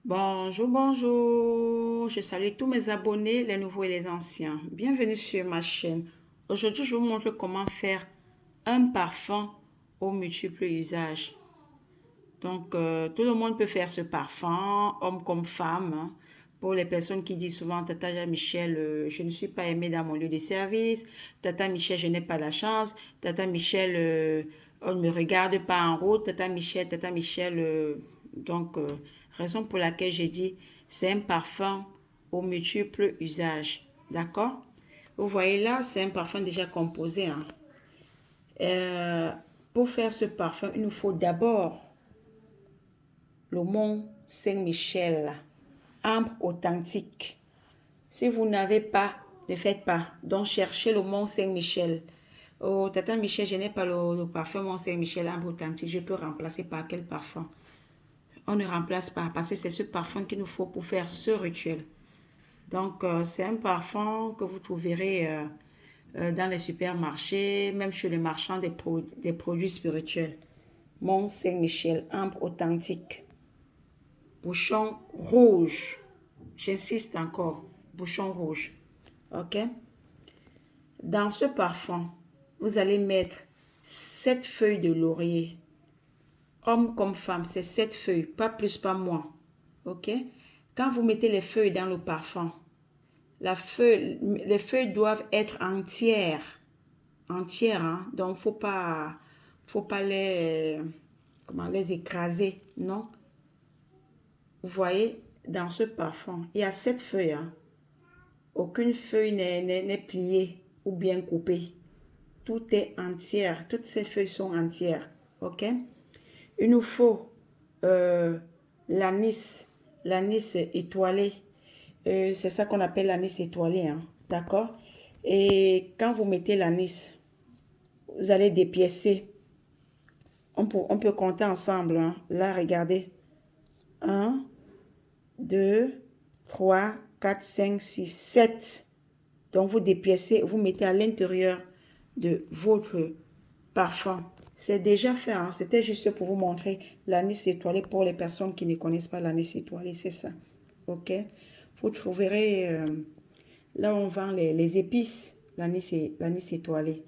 Bonjour, bonjour. Je salue tous mes abonnés, les nouveaux et les anciens. Bienvenue sur ma chaîne. Aujourd'hui, je vous montre comment faire un parfum aux multiples usages. Donc, tout le monde peut faire ce parfum, homme comme femme, hein. Pour les personnes qui disent souvent, Tata Michel, je ne suis pas aimée dans mon lieu de service. Tata Michel, je n'ai pas la chance. Tata Michel, on ne me regarde pas en route. Tata Michel. Raison pour laquelle j'ai dit, c'est un parfum aux multiples usages. D'accord? Vous voyez là, c'est un parfum déjà composé, hein. Euh, pour faire ce parfum, il nous faut d'abord le Mont Saint-Michel, ambre authentique. Si vous n'avez pas, ne faites pas. Donc, cherchez le Mont Saint-Michel. Oh, Tata Michel, je n'ai pas le parfum Mont Saint-Michel ambre authentique. Je peux remplacer par quel parfum? On ne remplace pas parce que c'est ce parfum qu'il nous faut pour faire ce rituel. Donc, c'est un parfum que vous trouverez dans les supermarchés, même chez les marchands des produits spirituels. Mont Saint-Michel, ambre authentique. Bouchon rouge. J'insiste encore, bouchon rouge. OK? Dans ce parfum, vous allez mettre 7 feuilles de laurier. Homme comme femme, c'est 7 feuilles, pas plus, pas moins. OK? Quand vous mettez les feuilles dans le parfum, les feuilles doivent être entières. Entières, hein? Donc, faut pas les écraser, non? Vous voyez, dans ce parfum, il y a 7 feuilles, hein? Aucune feuille n'est pliée ou bien coupée. Tout est entière. Toutes ces feuilles sont entières. OK? Il nous faut l'anis. L'anis étoilé. C'est ça qu'on appelle l'anis étoilé. Hein? D'accord? Et quand vous mettez l'anis, vous allez dépiécer. On peut compter ensemble. Hein? Là, regardez. 1, 2, 3, 4, 5, 6, 7. Donc, vous dépiécez, vous mettez à l'intérieur de votre parfum. C'est déjà fait, hein? C'était juste pour vous montrer l'anis étoilé pour les personnes qui ne connaissent pas l'anis étoilé, c'est ça. OK? Vous trouverez là où on vend les épices, l'anis étoilé.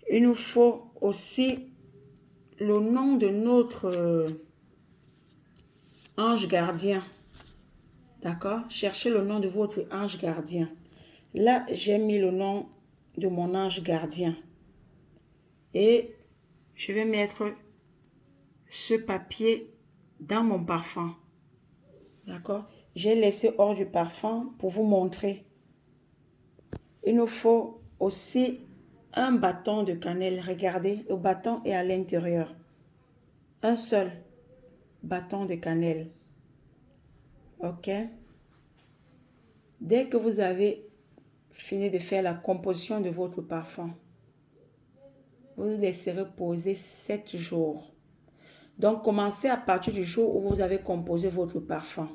Il nous faut aussi le nom de notre ange gardien. D'accord? Cherchez le nom de votre ange gardien. Là, j'ai mis le nom de mon ange gardien. Et je vais mettre ce papier dans mon parfum. D'accord? J'ai laissé hors du parfum pour vous montrer. Il nous faut aussi un bâton de cannelle. Regardez, le bâton est à l'intérieur. Un seul bâton de cannelle. OK? Dès que vous avez fini de faire la composition de votre parfum, vous laisserez poser 7 jours. Donc, commencez à partir du jour où vous avez composé votre parfum.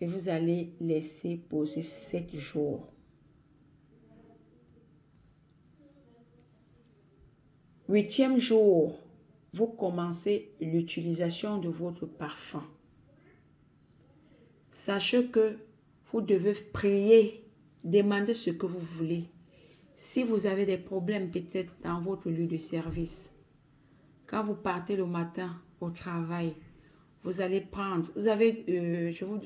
Et vous allez laisser poser 7 jours. 8e jour, vous commencez l'utilisation de votre parfum. Sachez que vous devez prier, demander ce que vous voulez. Si vous avez des problèmes peut-être dans votre lieu de service, quand vous partez le matin au travail, vous allez prendre, je vais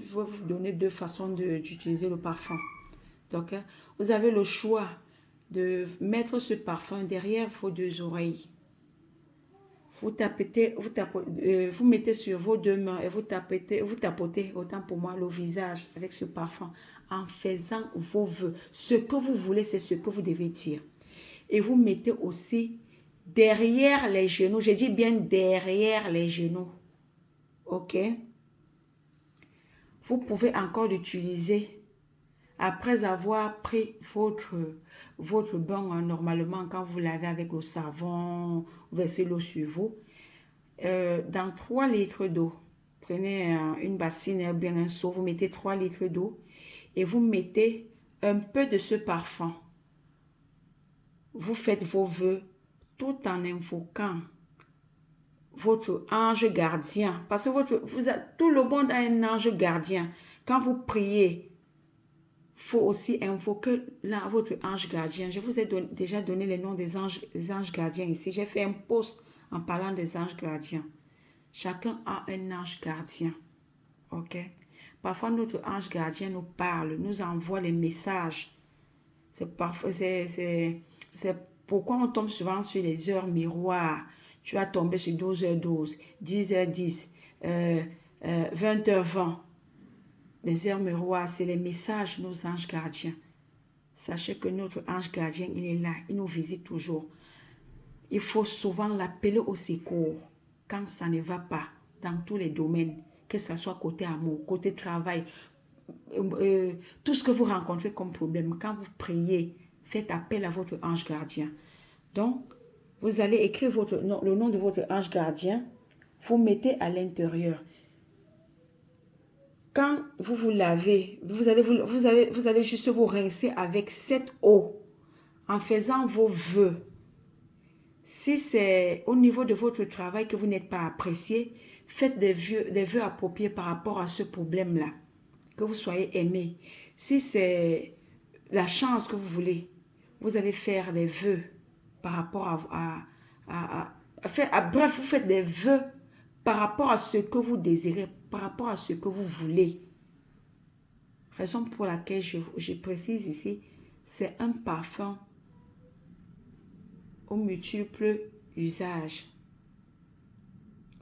vous donner 2 façons d'utiliser le parfum. Donc, vous avez le choix de mettre ce parfum derrière vos 2 oreilles. Vous mettez sur vos 2 mains et vous tapotez, autant pour moi, le visage avec ce parfum en faisant vos vœux. Ce que vous voulez, c'est ce que vous devez dire. Et vous mettez aussi derrière les genoux. Je dis bien derrière les genoux. OK? Vous pouvez encore l'utiliser après avoir pris votre bain, normalement, quand vous lavez avec le savon, vous versez l'eau sur vous. Dans 3 litres d'eau, prenez une bassine ou bien un seau, vous mettez 3 litres d'eau et vous mettez un peu de ce parfum. Vous faites vos vœux tout en invoquant votre ange gardien. Parce que tout le monde a un ange gardien. Quand vous priez, il faut aussi invoquer votre ange gardien. Je vous ai déjà donné les noms des anges gardiens ici. J'ai fait un post en parlant des anges gardiens. Chacun a un ange gardien. Ok? Parfois, notre ange gardien nous parle, nous envoie les messages. C'est pourquoi on tombe souvent sur les heures miroirs. Tu vas tomber sur 12h12, 10h10, 20h20. Les heures miroirs, c'est les messages de nos anges gardiens. Sachez que notre ange gardien, il est là, il nous visite toujours. Il faut souvent l'appeler au secours quand ça ne va pas dans tous les domaines, que ce soit côté amour, côté travail, tout ce que vous rencontrez comme problème. Quand vous priez, faites appel à votre ange gardien. Donc, vous allez écrire le nom de votre ange gardien, vous mettez à l'intérieur. Quand vous vous lavez, vous allez juste vous rincer avec cette eau en faisant vos vœux. Si c'est au niveau de votre travail que vous n'êtes pas apprécié, faites des vœux appropriés par rapport à ce problème-là. Que vous soyez aimé. Si c'est la chance que vous voulez, vous allez faire des vœux par rapport bref, vous faites des vœux par rapport à ce que vous désirez, par rapport à ce que vous voulez. Raison pour laquelle je précise ici, c'est un parfum aux multiples usages.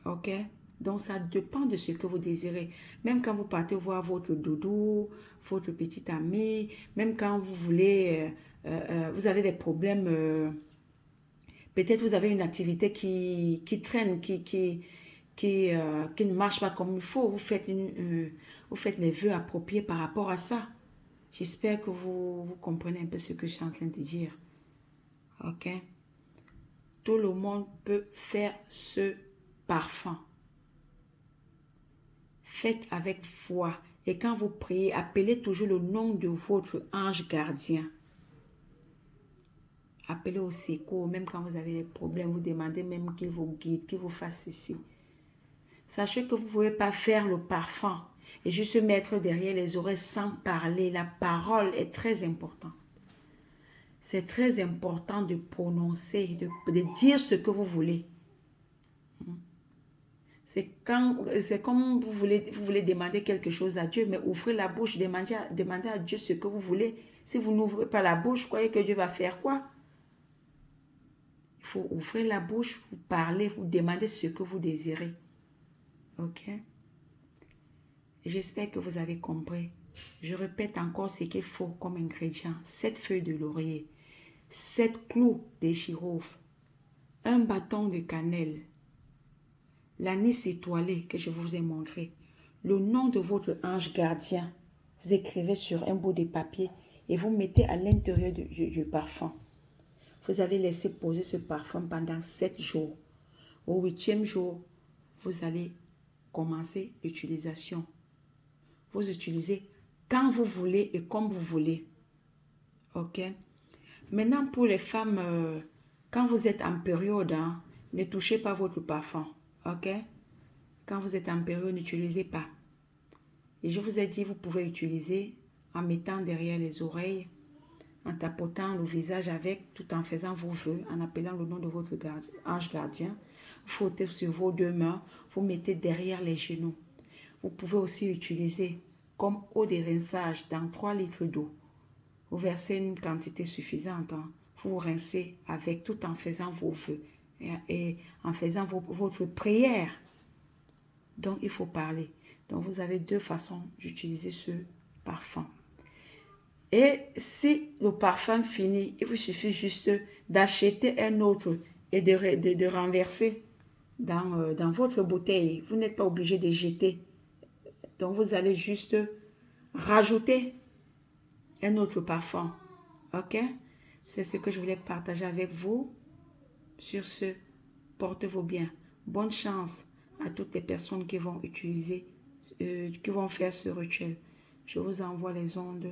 Ok? Donc, ça dépend de ce que vous désirez. Même quand vous partez voir votre doudou, votre petit ami, même quand vous voulez, vous avez des problèmes, peut-être vous avez une activité qui traîne, qui ne marche pas comme il faut, vous faites les vœux appropriés par rapport à ça. J'espère que vous comprenez un peu ce que je suis en train de dire. Ok? Tout le monde peut faire ce parfum. Faites avec foi. Et quand vous priez, appelez toujours le nom de votre ange gardien. Appelez au secours, même quand vous avez des problèmes, vous demandez même qu'il vous guide, qu'il vous fasse ceci. Sachez que vous ne pouvez pas faire le parfum et juste se mettre derrière les oreilles sans parler. La parole est très importante. C'est très important de prononcer, de dire ce que vous voulez. C'est comme vous voulez demander quelque chose à Dieu, mais ouvrez la bouche, demandez à Dieu ce que vous voulez. Si vous n'ouvrez pas la bouche, croyez que Dieu va faire quoi? Il faut ouvrir la bouche, vous parler, vous demander ce que vous désirez. Ok? J'espère que vous avez compris. Je répète encore ce qu'il faut comme ingrédient. 7 feuilles de laurier, 7 clous de girofle, un bâton de cannelle, l'anis étoilé que je vous ai montré, le nom de votre ange gardien. Vous écrivez sur un bout de papier et vous mettez à l'intérieur du parfum. Vous allez laisser poser ce parfum pendant 7 jours. Au 8e jour, vous allez commencer l'utilisation. Vous utilisez quand vous voulez et comme vous voulez. Ok? Maintenant, pour les femmes, quand vous êtes en période, ne touchez pas votre parfum. Ok? Quand vous êtes en période, n'utilisez pas. Et je vous ai dit, vous pouvez utiliser en mettant derrière les oreilles, en tapotant le visage avec, tout en faisant vos vœux, en appelant le nom de votre ange gardien. Vous frottez sur vos 2 mains, vous mettez derrière les genoux. Vous pouvez aussi utiliser comme eau de rinçage dans 3 litres d'eau. Vous versez une quantité suffisante. Vous rincez avec, tout en faisant vos vœux et en faisant votre prière. Donc, il faut parler. Donc, vous avez 2 façons d'utiliser ce parfum. Et si le parfum finit, il vous suffit juste d'acheter un autre et de renverser dans votre bouteille. Vous n'êtes pas obligé de jeter. Donc, vous allez juste rajouter un autre parfum. Ok? C'est ce que je voulais partager avec vous. Sur ce, portez-vous bien. Bonne chance à toutes les personnes qui vont utiliser, qui vont faire ce rituel. Je vous envoie les ondes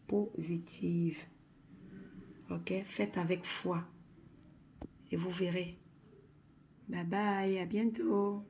positives. Ok? Faites avec foi. Et vous verrez. Bye bye, à bientôt.